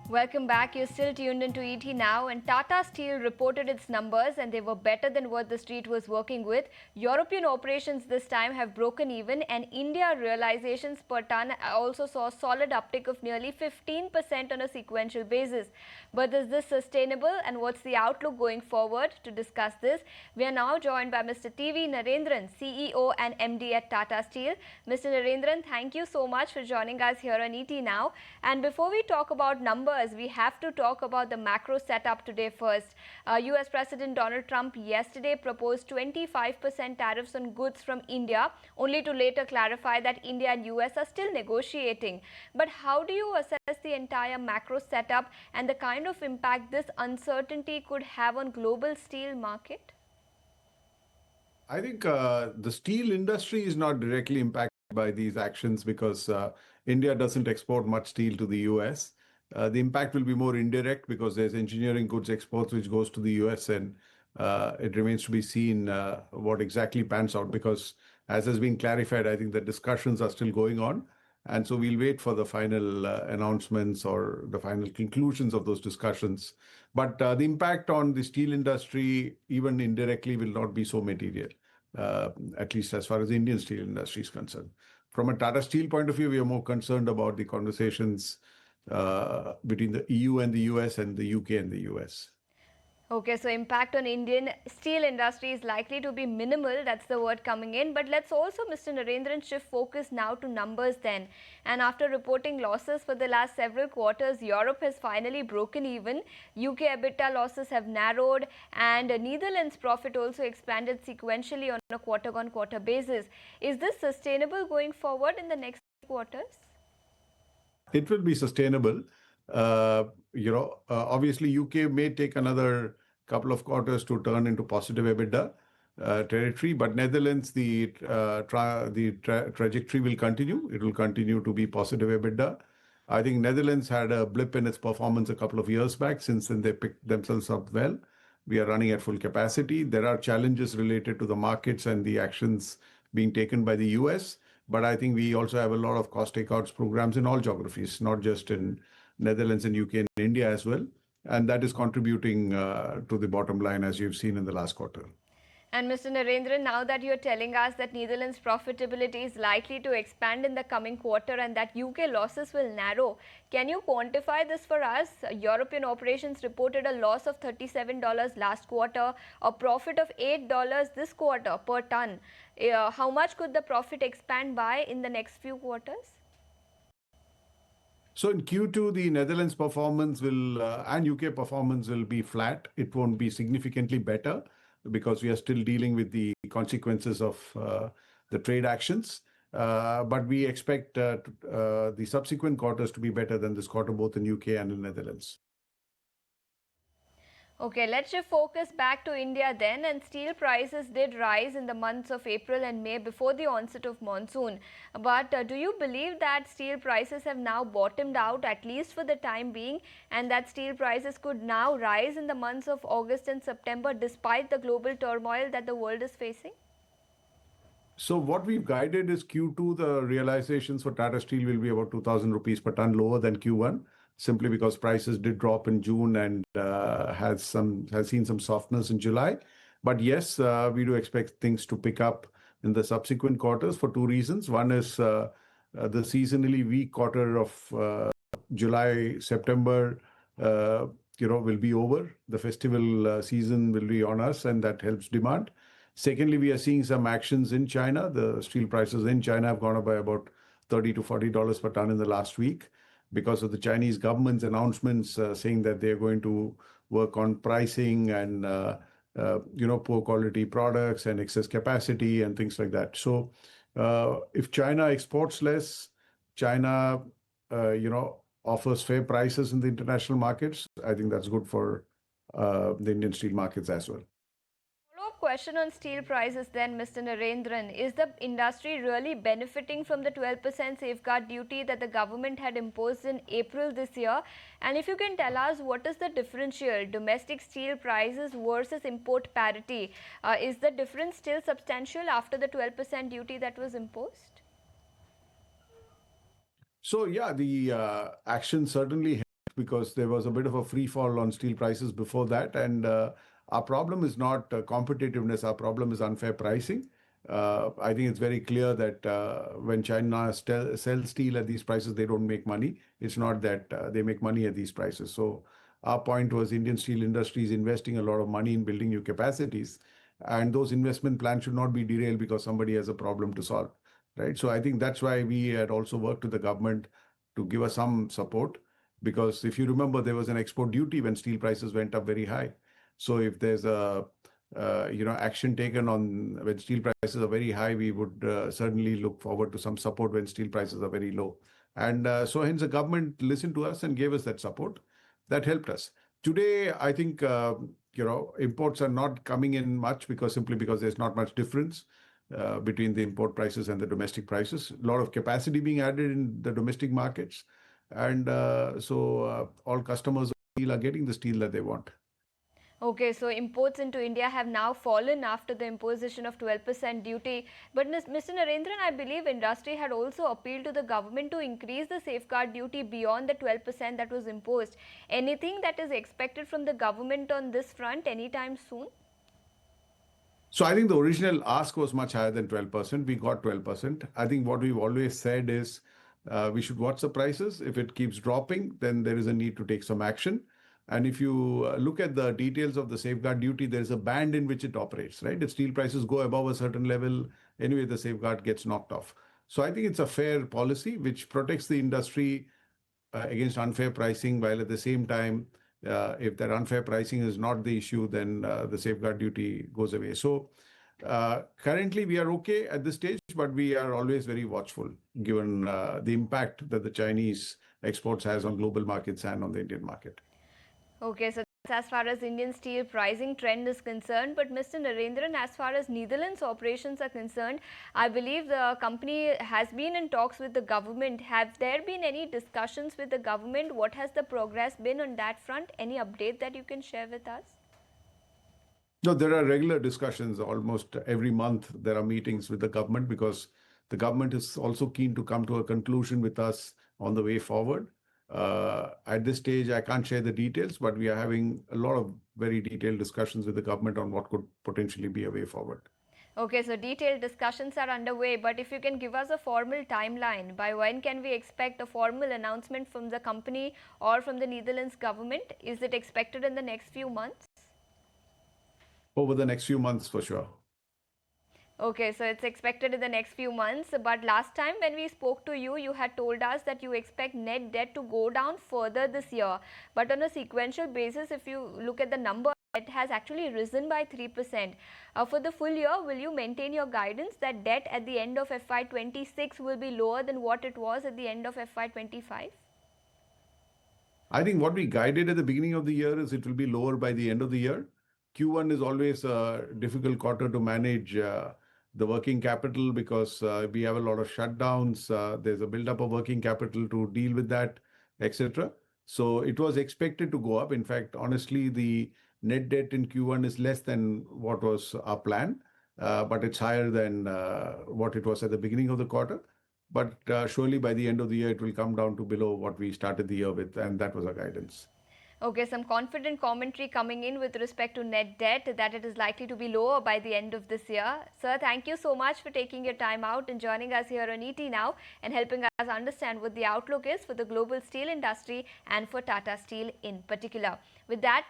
Welcome back. You're still tuned into ET now, and Tata Steel reported its numbers and they were better than what the street was working with. European operations this time have broken even, and India realizations per ton also saw a solid uptick of nearly 15% on a sequential basis. But is this sustainable, and what's the outlook going forward? To discuss this, we are now joined by Mr. T.V. Narendran, CEO and MD at Tata Steel. Mr. Narendran, thank you so much for joining us here on ET now. And before we talk about numbers, we have to talk about the macro setup today first. US President Donald Trump yesterday proposed 25% tariffs on goods from India, only to later clarify that India and US are still negotiating. But how do you assess the entire macro setup and the kind of impact this uncertainty could have on global steel market? I think the steel industry is not directly impacted by these actions because India doesn't export much steel to the US. The impact will be more indirect because there's engineering goods exports which goes to the US, and it remains to be seen what exactly pans out, because as has been clarified, I think the discussions are still going on. And so we'll wait for the final announcements or the final conclusions of those discussions. But the impact on the steel industry, even indirectly, will not be so material, at least as far as the Indian steel industry is concerned. From a Tata Steel point of view, we are more concerned about the conversations between the EU and the US and the UK and the US. Okay, so impact on Indian steel industry is likely to be minimal. That's the word coming in. But let's also, Mr. Narendran, shift focus now to numbers then. And after reporting losses for the last several quarters, Europe has finally broken even. UK EBITDA losses have narrowed, and Netherlands profit also expanded sequentially on a quarter-on-quarter basis. Is this sustainable going forward in the next quarters? It will be sustainable. Obviously, UK may take another couple of quarters to turn into positive EBITDA territory, but Netherlands, the trajectory will continue. It will continue to be positive EBITDA. I think Netherlands had a blip in its performance a couple of years back. Since then, they picked themselves up well. We are running at full capacity. There are challenges related to the markets and the actions being taken by the US. But I think we also have a lot of cost takeouts programs in all geographies, not just in Netherlands and UK and India as well. And that is contributing to the bottom line, as you've seen in the last quarter. And Mr. Narendran, now that you're telling us that Netherlands' profitability is likely to expand in the coming quarter and that UK losses will narrow, can you quantify this for us? European operations reported a loss of $37 last quarter, a profit of $8 this quarter per ton. How much could the profit expand by in the next few quarters? So in Q2, the Netherlands performance will and UK performance will be flat. It won't be significantly better because we are still dealing with the consequences of the trade actions. But we expect the subsequent quarters to be better than this quarter, both in UK and in Netherlands. Okay, let's shift focus back to India then. And steel prices did rise in the months of April and May before the onset of monsoon. But do you believe that steel prices have now bottomed out, at least for the time being, and that steel prices could now rise in the months of August and September despite the global turmoil that the world is facing? So what we've guided is Q2, the realizations for Tata Steel will be about 2,000 rupees per ton lower than Q1, simply because prices did drop in June and has seen some softness in July. But yes, we do expect things to pick up in the subsequent quarters for two reasons. One is the seasonally weak quarter of July, September, will be over. The festival season will be on us, and that helps demand. Secondly, we are seeing some actions in China. The steel prices in China have gone up by about $30 to $40 per ton in the last week because of the Chinese government's announcements saying that they're going to work on pricing and poor quality products and excess capacity and things like that. So if China exports less, China offers fair prices in the international markets, I think that's good for the Indian steel markets as well. Question on steel prices then, Mr. Narendran. Is the industry really benefiting from the 12% safeguard duty that the government had imposed in April this year? And if you can tell us, what is the differential, domestic steel prices versus import parity? Is the difference still substantial after the 12% duty that was imposed? So yeah, the action certainly helped because there was a bit of a free fall on steel prices before that. And our problem is not competitiveness, our problem is unfair pricing. I think it's very clear that when China sells steel at these prices, they don't make money. It's not that they make money at these prices. So our point was Indian steel industry is investing a lot of money in building new capacities, and those investment plans should not be derailed because somebody has a problem to solve, right? So I think that's why we had also worked with the government to give us some support, because if you remember, there was an export duty when steel prices went up very high. So if there's a action taken on when steel prices are very high, we would certainly look forward to some support when steel prices are very low. And so hence the government listened to us and gave us that support. That helped us. Today, I think imports are not coming in much because simply because there's not much difference between the import prices and the domestic prices. A lot of capacity being added in the domestic markets, and so all customers of steel are getting the steel that they want. Okay, so imports into India have now fallen after the imposition of 12% duty. But Mr. Narendran, I believe industry had also appealed to the government to increase the safeguard duty beyond the 12% that was imposed. Anything that is expected from the government on this front anytime soon? So I think the original ask was much higher than 12%. We got 12%. I think what we've always said is we should watch the prices. If it keeps dropping, then there is a need to take some action. And if you look at the details of the safeguard duty, there is a band in which it operates, right? If steel prices go above a certain level, anyway, the safeguard gets knocked off. So I think it's a fair policy which protects the industry against unfair pricing, while at the same time, if that unfair pricing is not the issue, then the safeguard duty goes away. So currently we are okay at this stage, but we are always very watchful given the impact that the Chinese exports has on global markets and on the Indian market. Okay, so that's as far as Indian steel pricing trend is concerned. But Mr. Narendran, as far as Netherlands operations are concerned, I believe the company has been in talks with the government. Have there been any discussions with the government? What has the progress been on that front? Any update that you can share with us? No, there are regular discussions. Almost every month there are meetings with the government because the government is also keen to come to a conclusion with us on the way forward. At this stage, I can't share the details, but we are having a lot of very detailed discussions with the government on what could potentially be a way forward. Okay, so detailed discussions are underway, but if you can give us a formal timeline, by when can we expect a formal announcement from the company or from the Netherlands government? Is it expected in the next few months? Over the next few months, for sure. Okay, so it's expected in the next few months. But last time when we spoke to you, you had told us that you expect net debt to go down further this year. But on a sequential basis, if you look at the number, it has actually risen by 3%. For the full year, will you maintain your guidance that debt at the end of FY26 will be lower than what it was at the end of FY25? I think what we guided at the beginning of the year is it will be lower by the end of the year. Q1 is always a difficult quarter to manage the working capital because we have a lot of shutdowns. There's a buildup of working capital to deal with that, etc. So it was expected to go up. In fact, honestly, the net debt in Q1 is less than what was our plan, but it's higher than what it was at the beginning of the quarter. But surely by the end of the year, it will come down to below what we started the year with, and that was our guidance. Okay, some confident commentary coming in with respect to net debt, that it is likely to be lower by the end of this year. Sir, thank you so much for taking your time out and joining us here on ET Now and helping us understand what the outlook is for the global steel industry and for Tata Steel in particular. With that,